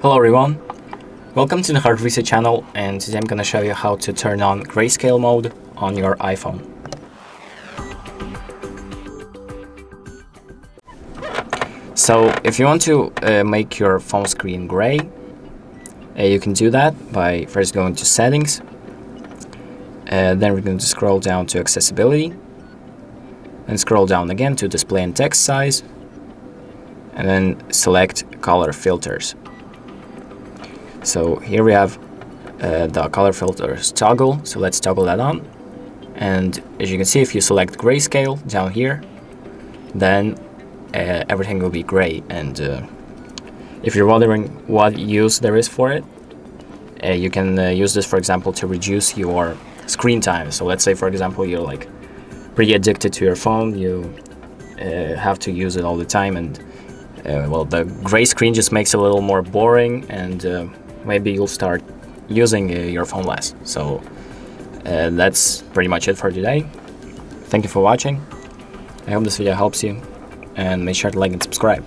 Hello everyone, welcome to the HardReset channel, and today I'm going to show you how to turn on grayscale mode on your iPhone. So if you want to make your phone screen gray, you can do that by first going to settings, then we're going to scroll down to accessibility, and scroll down again to display and text size, and then select color filters. So here we have the color filters toggle, so let's toggle that on. And as you can see, if you select grayscale down here, then everything will be gray. And if you're wondering what use there is for it, you can use this, for example, to reduce your screen time. So let's say, for example, you're like pretty addicted to your phone, you have to use it all the time, and well, the gray screen just makes it a little more boring, and maybe you'll start using your phone less. So that's pretty much it for today. Thank you for watching. I hope this video helps you, and make sure to like and subscribe.